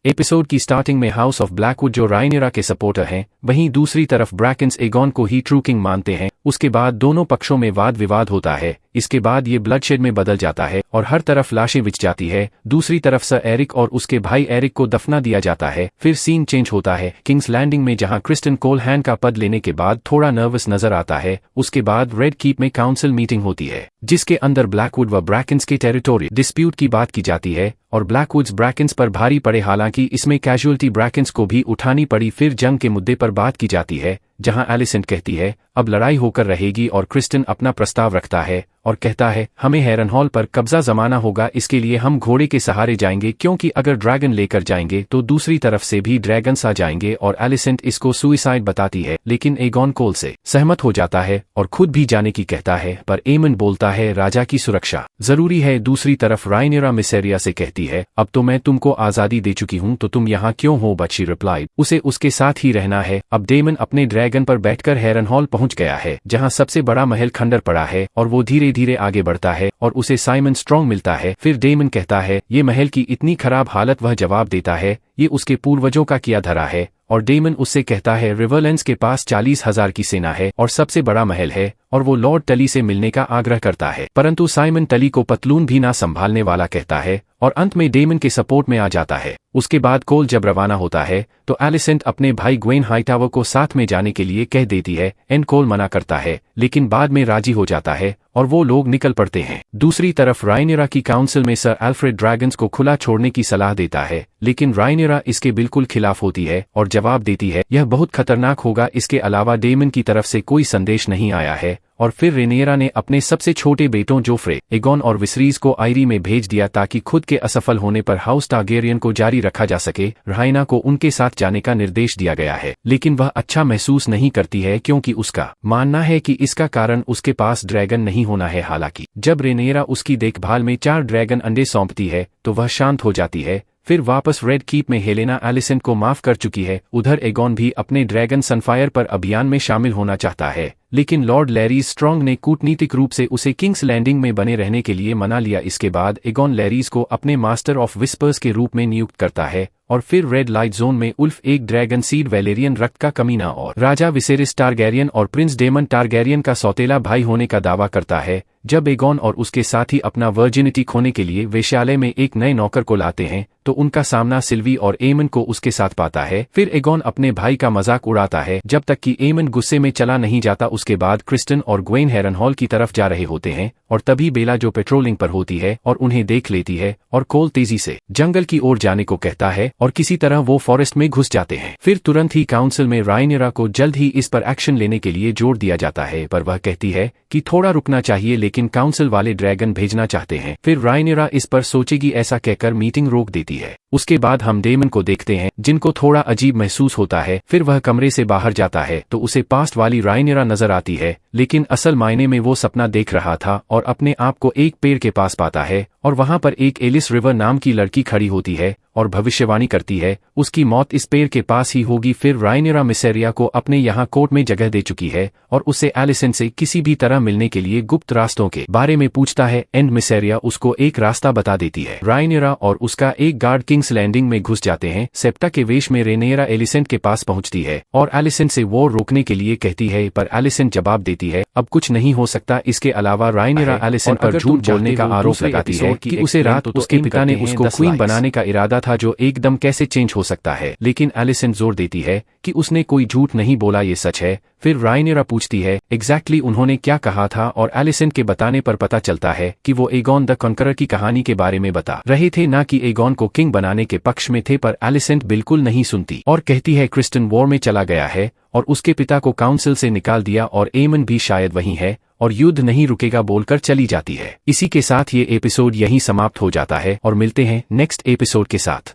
Episode की starting में house of Blackwood जो रायनिरा के सपोर्टर हैं, वहीं दूसरी तरफ ब्रैकेंस एगॉन को ही ट्रू किंग मानते हैं। उसके बाद दोनों पक्षों में वाद विवाद होता है। इसके बाद ये ब्लडशेड में बदल जाता है और हर तरफ लाशें बिछ जाती है। दूसरी तरफ सर एरिक और उसके भाई एरिक को दफना दिया जाता है। फिर सीन चेंज होता है किंग्स लैंडिंग में, जहां क्रिस्टन कोलहैन का पद लेने के बाद थोड़ा नर्वस नजर आता है। उसके बाद रेड कीप में काउंसिल मीटिंग होती है, जिसके अंदर ब्लैकवुड व ब्रैकेंस के टेरिटोरी डिस्प्यूट की बात की जाती है और ब्लैकवुड्स ब्रैकेंस पर भारी पड़े। हालांकि इसमें कैजुअलिटी ब्रैकेंस को भी उठानी पड़ी। फिर जंग के मुद्दे पर बात की जाती है, जहां एलिसेंट कहती है अब लड़ाई होकर रहेगी और क्रिस्टन अपना प्रस्ताव रखता है और कहता है हमें हैरनहॉल पर कब्जा जमाना होगा। इसके लिए हम घोड़े के सहारे जाएंगे, क्योंकि अगर ड्रैगन लेकर जाएंगे तो दूसरी तरफ से भी ड्रैगन्स आ जाएंगे। और एलिसेंट इसको सुइसाइड बताती है, लेकिन एगॉन कोल से सहमत हो जाता है और खुद भी जाने की कहता है। पर एमन बोलता है राजा की सुरक्षा जरूरी है। दूसरी तरफ रायनिरा मिसेरिया से कहती है अब तो मैं तुमको आजादी दे चुकी हूं, तो तुम यहाँ क्यों हो? बट शी रिप्लाइड उसे उसके साथ ही रहना है। अब डेमन अपने ड्रैगन पर बैठकर हैरनहॉल पहुंच गया है, जहां सबसे बड़ा महल खंडर पड़ा है और वो धीरे धीरे आगे बढ़ता है और उसे साइमन स्ट्रॉन्ग मिलता है। फिर डेमन कहता है ये महल की इतनी खराब हालत। वह जवाब देता है ये उसके पूर्वजों का किया धरा है। और डेमन उससे कहता है रिवरलैंड्स के पास 40,000 की सेना है और सबसे बड़ा महल है और वो लॉर्ड टली से मिलने का आग्रह करता है। परंतु साइमन टली को पतलून भी ना संभालने वाला कहता है और अंत में डेमन के सपोर्ट में आ जाता है। उसके बाद कोल जब रवाना होता है तो एलिसेंट अपने भाई ग्वेन हाईटावर को साथ में जाने के लिए कह देती है। एन कोल मना करता है, लेकिन बाद में राजी हो जाता है और वो लोग निकल पड़ते हैं। दूसरी तरफ रायनिरा की काउंसिल में सर एल्फ्रेड ड्रैगन्स को खुला छोड़ने की सलाह देता है, लेकिन रायनिरा इसके बिल्कुल खिलाफ होती है और जवाब देती है यह बहुत खतरनाक होगा। इसके अलावा डेमन की तरफ से कोई संदेश नहीं आया है। और फिर रेनियरा ने अपने सबसे छोटे बेटों जोफ्रे, एगॉन और विसरीज को आयरी में भेज दिया ताकि खुद के असफल होने पर हाउस टारगेरियन को जारी रखा जा सके। रायना को उनके साथ जाने का निर्देश दिया गया है, लेकिन वह अच्छा महसूस नहीं करती है क्योंकि उसका मानना है कि इसका कारण उसके पास ड्रैगन नहीं होना है। हालांकि जब रेनियरा उसकी देखभाल में 4 ड्रैगन अंडे सौंपती है तो वह शांत हो जाती है। फिर वापस रेड कीप में हेलेना एलिसेंट को माफ कर चुकी है। उधर एगॉन भी अपने ड्रैगन सनफायर पर अभियान में शामिल होना चाहता है, लेकिन लॉर्ड लैरीज स्ट्रॉन्ग ने कूटनीतिक रूप से उसे किंग्स लैंडिंग में बने रहने के लिए मना लिया। इसके बाद एगॉन लैरीज को अपने मास्टर ऑफ विस्पर्स के रूप में नियुक्त करता है और फिर रेड लाइट जोन में उल्फ एक ड्रैगन सीड वैलेरियन रक्त का कमीना और राजा विसेरिस टारगैरियन और प्रिंस डेमन टारगैरियन का सौतेला भाई होने का दावा करता है। जब एगॉन और उसके साथी अपना वर्जिनिटी खोने के लिए वेश्यालय में एक नए नौकर को लाते हैं तो उनका सामना सिल्वी और एमन को उसके साथ पाता है। फिर एगॉन अपने भाई का मजाक उड़ाता है जब तक कि एमन गुस्से में चला नहीं जाता। उसके बाद क्रिस्टन और ग्वेन हैरनहॉल की तरफ जा रहे होते हैं और तभी बेला जो पेट्रोलिंग पर होती है और उन्हें देख लेती है और कोल तेजी से जंगल की ओर जाने को कहता है और किसी तरह वो फॉरेस्ट में घुस जाते हैं। फिर तुरंत ही काउंसिल में रायनिरा को जल्द ही इस पर एक्शन लेने के लिए जोर दिया जाता है, पर वह कहती है कि थोड़ा रुकना चाहिए, लेकिन काउंसिल वाले ड्रैगन भेजना चाहते हैं। फिर रायनिरा इस पर सोचेगी ऐसा कहकर मीटिंग रोक देती है। उसके बाद हम डेमन को देखते हैं, जिनको थोड़ा अजीब महसूस होता है। फिर वह कमरे से बाहर जाता है तो उसे पास्ट वाली रायनिरा नजर आती है, लेकिन असल मायने में वो सपना देख रहा था और अपने आप को एक पेड़ के पास पाता है और वहां पर एक एलिस रिवर नाम की लड़की खड़ी होती है और भविष्यवाणी करती है उसकी मौत इस पेड़ के पास ही होगी। फिर रायनिरा मिसेरिया को अपने यहाँ कोर्ट में जगह दे चुकी है और उससे एलिसेंट से किसी भी तरह मिलने के लिए गुप्त रास्तों के बारे में पूछता है। एंड मिसेरिया उसको एक रास्ता बता देती है। रायनिरा और उसका एक गार्ड किंग्स लैंडिंग में घुस जाते हैं। सेप्टा के वेश में रेनियरा एलिसेंट के पास पहुंचती है और एलिसेंट से वॉर रोकने के लिए कहती है, पर एलिसेंट जवाब देती है अब कुछ नहीं हो सकता। इसके अलावा रायनिरा एलिसेंट पर झूठ बोलने का आरोप लगाती है कि उसे रात उसके पिता ने उसको क्वीन बनाने का इरादा था, जो एकदम कैसे चेंज हो सकता है। लेकिन एलिसेंट जोर देती है कि उसने कोई झूठ नहीं बोला, ये सच है। फिर रायनिरा पूछती है एग्जैक्टली उन्होंने क्या कहा था और एलिसेंट के बताने पर पता चलता है कि वो एगॉन द कॉन्करर की कहानी के बारे में बता रहे थे, ना कि एगॉन को किंग बनाने के पक्ष में थे। पर एलिसेंट बिल्कुल नहीं सुनती और कहती है क्रिस्टन वॉर में चला गया है और उसके पिता को काउंसिल से निकाल दिया और एमन भी शायद वही है और युद्ध नहीं रुकेगा बोलकर चली जाती है। इसी के साथ ये एपिसोड यहीं समाप्त हो जाता है और मिलते हैं नेक्स्ट एपिसोड के साथ।